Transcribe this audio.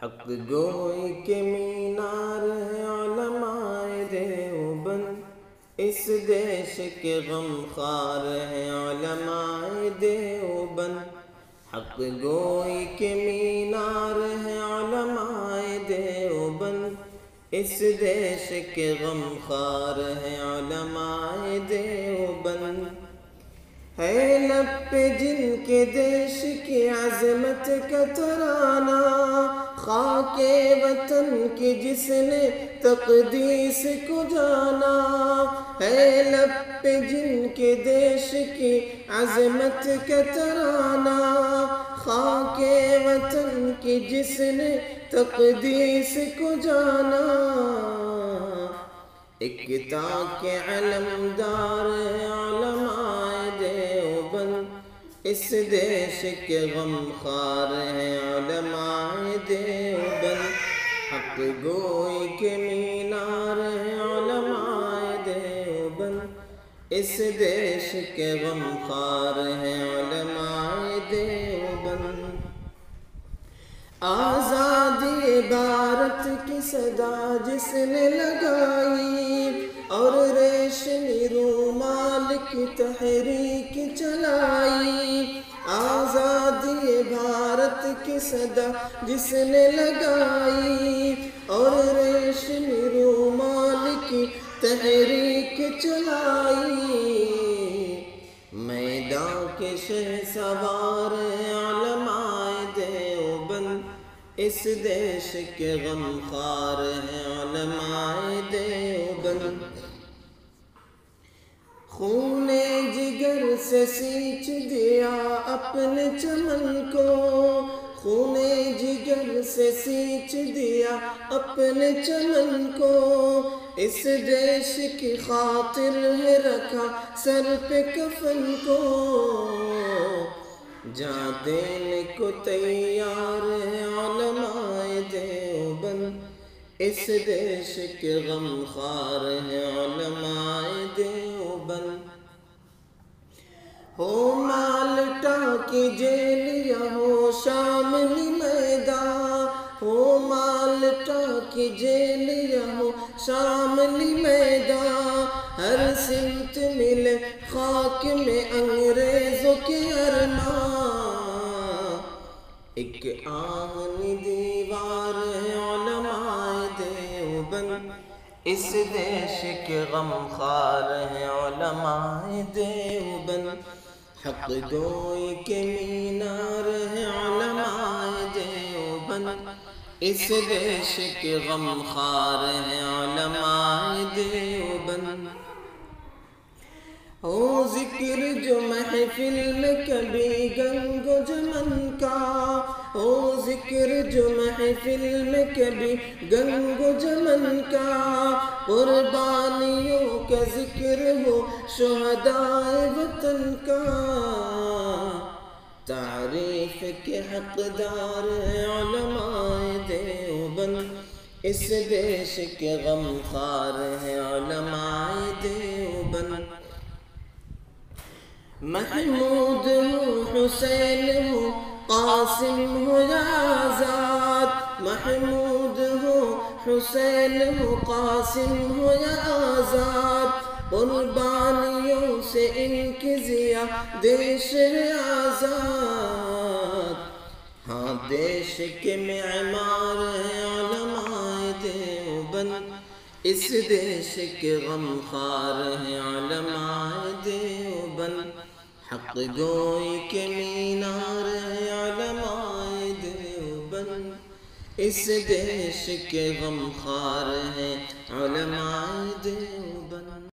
حق گوئی کے مینار ہے علماء دیوبند، اس دیش کے غم خوار ہیں علماء دیوبند۔ حق گوئی کے مینار ہے علماء دیوبند، اس دیش کے غم خوار ہیں علماء دیوبند۔ ہے لب پہ جن کے دیش کی عظمت کا ترانہ، خاک وطن کی جس نے تقدیس کو جانا۔ ہے لب پہ جن کے دیش کی عظمت کا ترانہ، خاک وطن کی جس نے تقدیس کو جانا۔ اقتا کے علمدار علماء دیوبند، اس دیش کے غم خوار ہیں علماء دیوبند۔ حق گوئی کے مینار ہیں علماء دیوبند، اس دیش کے غم خوار ہیں علماء دیوبند۔ آزادی بھارت کی صدا جس نے لگائی، اور ریشمی رومال کی تحریک چلائی۔ آزادی بھارت کی صدا جس نے لگائی، اور ریشمی رومال کی تحریک چلائی۔ میدان کے شہسوار ہیں علماء دیوبند، اس دیش کے غم خوار ہیں علماء دیوبند۔ خون جگر سے سینچ دیا اپنے چمن کو، خون جگر سے سینچ دیا اپنے چمن کو۔ اس دیش کی خاطر ہے رکھا سر پہ کفن کو، جان دینے کو تیار ہے علماء دیوبند، اس دیش کے غم خوار ہیں علماء دیوبند۔ ہو مالٹا کی جیل یا ہو شاملی میدان، ہو مالٹا کی جیل یا ہو شاملی میدان، ہر سمت ملے خاک میں انگریزوں کے ارمان۔ ایک آہنی دیوار ہے علماء دیوبند، اس دیش کے غم خوار ہیں علماء دیوبند۔ حق گوئی کے مینار ہے علماء دیوبند، اس دیش کے غم خوار ہیں علماء دیوبند۔ ہو ذکر جو محفل میں کبھی گنگ و جمن کا، ہو ذکر جو محفل میں کبھی گنگ و جمن کا، قربانیوں کا ذکر ہو شہدائے وطن کا۔ تعریف کے حقدار ہیں علماء دیوبند، اس دیش کے غم خوار ہیں علماء دیوبند۔ محمود ہو حسین ہو قاسم ہو یا آزاد، محمود ہو حسین ہو قاسم ہو یا آزاد، قربانیوں سے ان کی ضیا دیش ہے آزاد۔ ہاں دیش کے معمار ہیں علماء دیوبند، اس دیش کے غم خوار ہیں علماء دیوبند۔ حق گوئی کے مینار ہیں علماء دیوبند، اس دیش کے غم خوار ہیں علماء دیوبند۔